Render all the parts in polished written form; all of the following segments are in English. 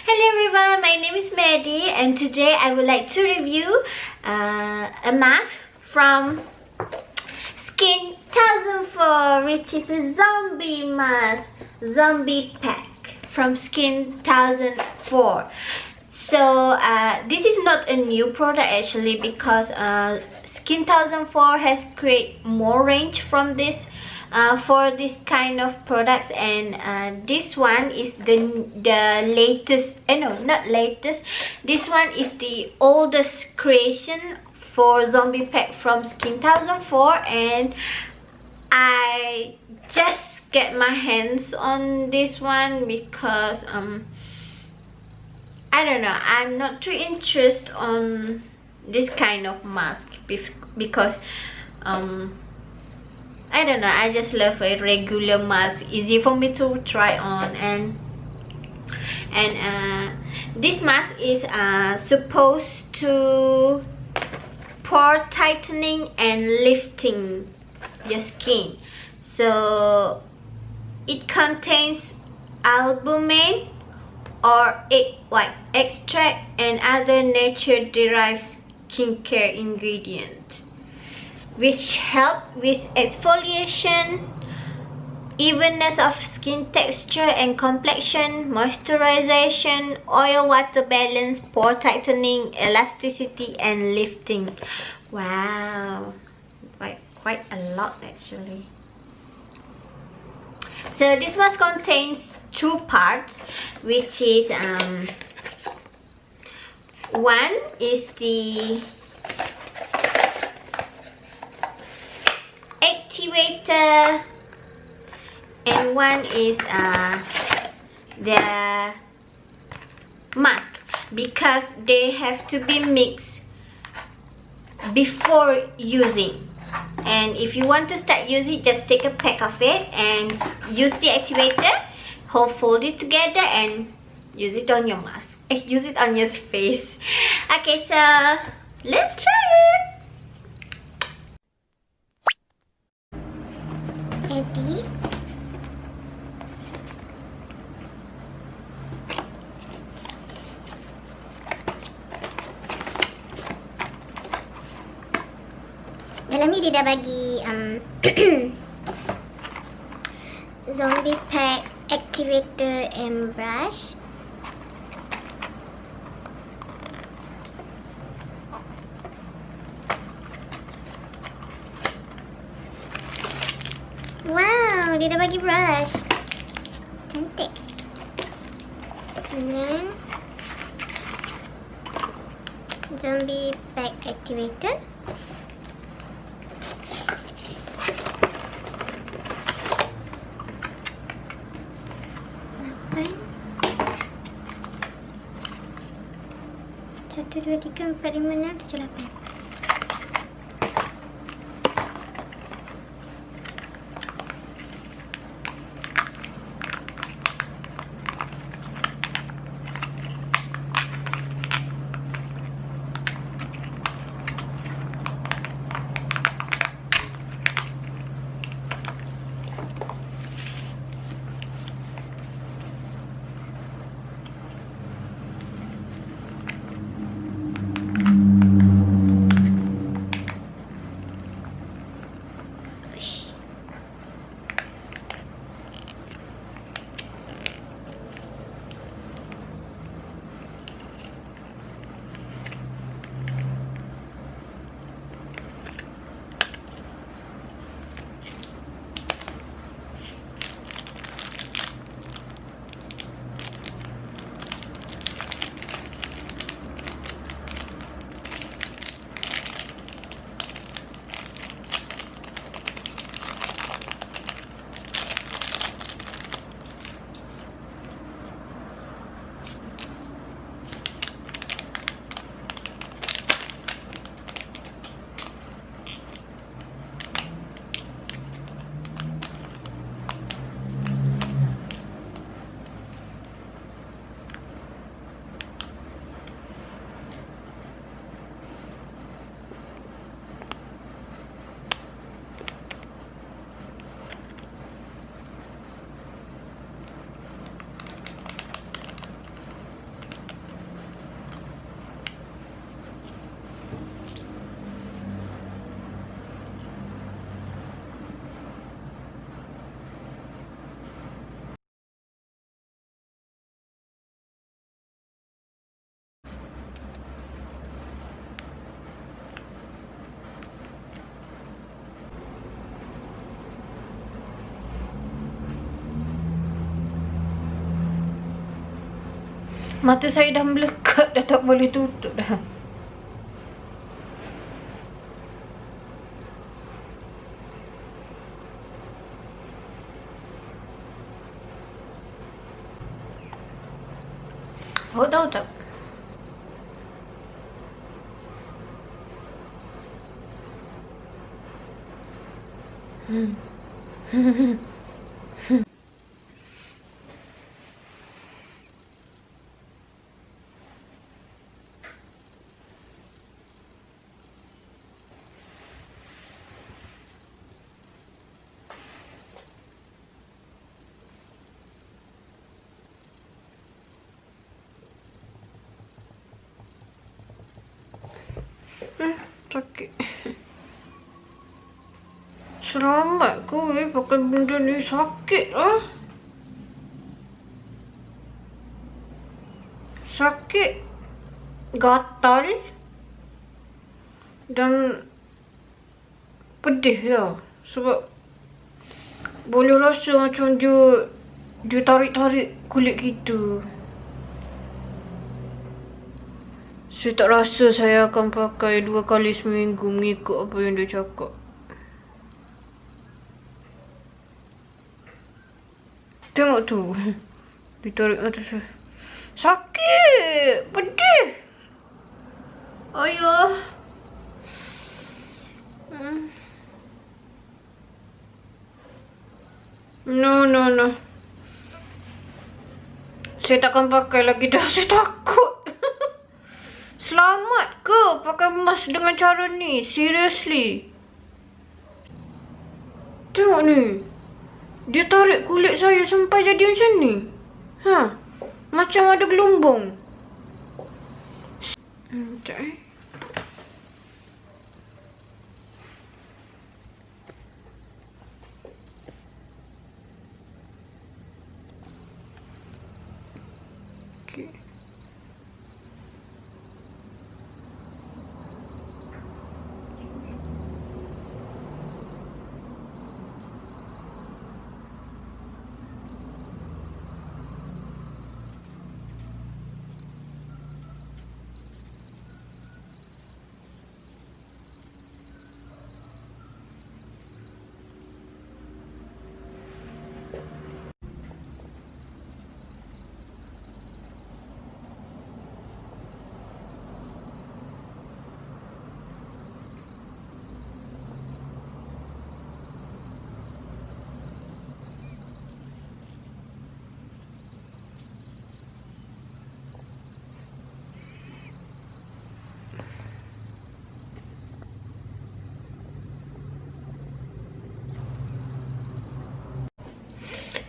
Hello everyone, my name is Maddie and today I would like to review a mask from Skin1004, which is a zombie mask, zombie pack from Skin1004. So this is not a new product actually, because Skin1004 has created more range from this for this kind of products, and this one is the latest. No, not latest. This one is the oldest creation for zombie pack from Skin1004, and I just get my hands on this one because I don't know, I'm not too interested on this kind of mask because I don't know, I just love a regular mask, easy for me to try on, and this mask is supposed to pore tightening and lifting your skin. So it contains albumin or egg white extract and other nature derived skincare ingredients, which help with exfoliation, evenness of skin texture and complexion, moisturization, oil-water balance, pore tightening, elasticity, and lifting. Wow, quite a lot actually. So this mask contains two parts, which is one is the activator and one is the mask, because they have to be mixed before using. And if you want to start using, just take a pack of it and use the activator, fold it together and use it on your mask. Use it on your face. Okay, so let's try it. Ready? Dalam ni dia dah bagi zombie pack, activator and brush. Wow, dia dah bagi brush. Cantik. And then zombie pack activator. Satu, dua, tiga, empat, lima, enam, tujuh, lapan. Mata saya dah melekat, dah tak boleh tutup dah. Awak tahu tak? Sakit. Selamat kau pakai benda ni, sakit lah. Sakit, gatal dan pedih lah. Sebab boleh rasa macam dia tarik-tarik kulit kita. Saya tak rasa saya akan pakai 2 kali seminggu mengikut apa yang dia cakap. Tengok tu. Ditarik mata saya. Sakit! Pedih! Ayuh. No. Saya takkan pakai lagi dah. Saya takut. Selamat ke pakai mask dengan cara ni? Seriously. Tengok ni. Dia tarik kulit saya sampai jadi macam ni. Macam ada gelombang. Sekejap Okay.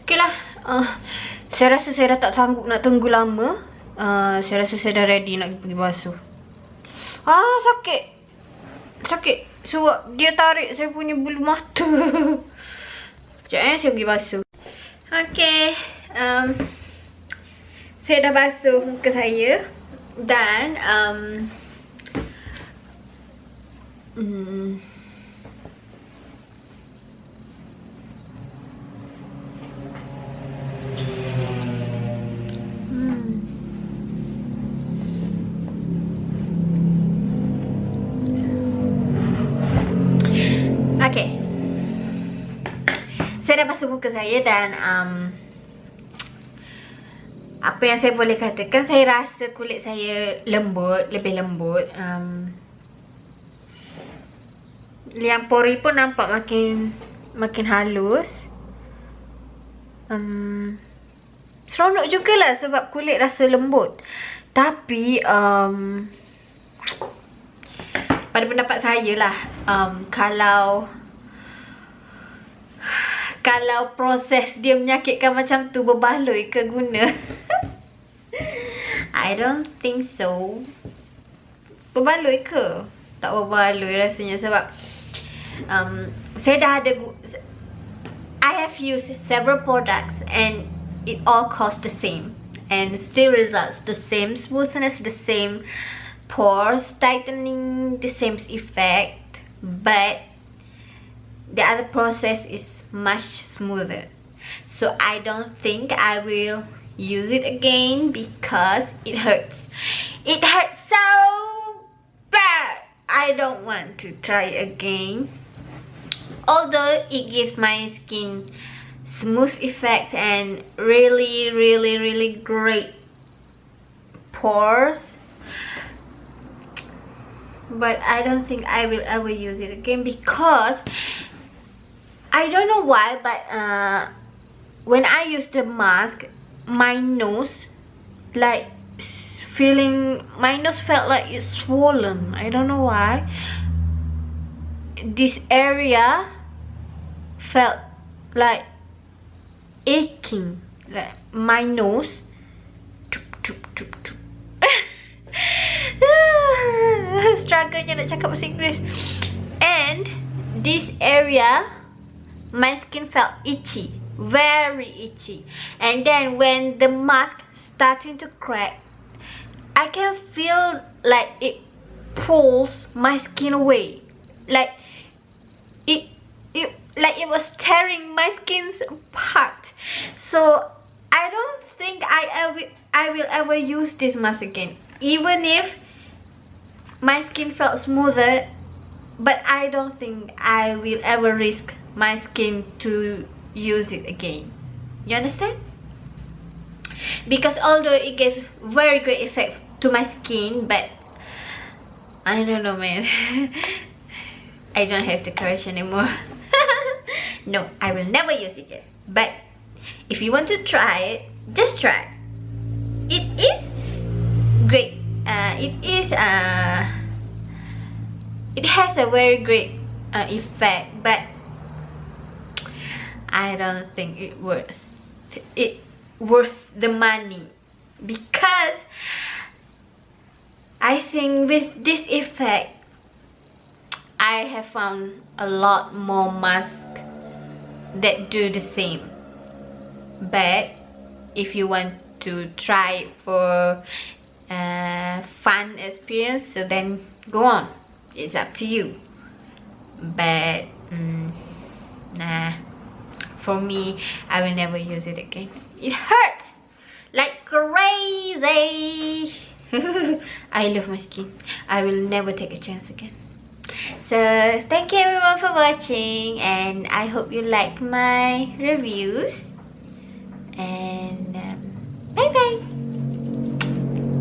Okeylah. Saya rasa saya dah tak sanggup nak tunggu lama. Saya rasa saya dah ready nak pergi basuh. Sakit. Sakit. Sebab dia tarik saya punya bulu mata. Sekejap saya pergi basuh. Okay. Saya dah basuh muka saya. Dan okay. Saya dah basuh muka saya dan apa yang saya boleh katakan, saya rasa kulit saya lembut, lebih lembut. Liang pori pun nampak makin halus. Seronok jugalah sebab kulit rasa lembut. Tapi pada pendapat saya lah, kalau proses dia menyakitkan macam tu, berbaloi ke guna? I don't think so. Berbaloi ke? Tak berbaloi rasanya sebab saya dah ada, I have used several products and it all costs the same and still results the same smoothness, the same pores tightening, the same effect, but the other process is much smoother. So I don't think I will use it again because it hurts. It hurts so bad. I don't want to try it again. Although it gives my skin smooth effects and really great pores, but I don't think I will ever use it again because I don't know why, but when I use the mask, my nose felt like it's swollen. I don't know why. This area felt like aching, like my nose. Struggle-nya nak cakap bahasa Inggeris. And this area, my skin felt itchy, very itchy. And then when the mask starting to crack, I can feel like it pulls my skin away, like it was tearing my skin apart. So I don't think I will ever use this mask again, even if my skin felt smoother. But I don't think I will ever risk my skin to use it again. You understand? Because although it gives very great effect to my skin, but I don't know, man. I don't have the courage anymore. No, I will never use it again. But if you want to try it, just try. It is great. It has a very great effect, but I don't think it worth the money, because I think with this effect I have found a lot more masks that do the same. But if you want to try it for fun experience, so then go on, it's up to you. But nah, for me, I will never use it again. It hurts like crazy. I love my skin. I will never take a chance again. So thank you everyone for watching, and I hope you like my reviews.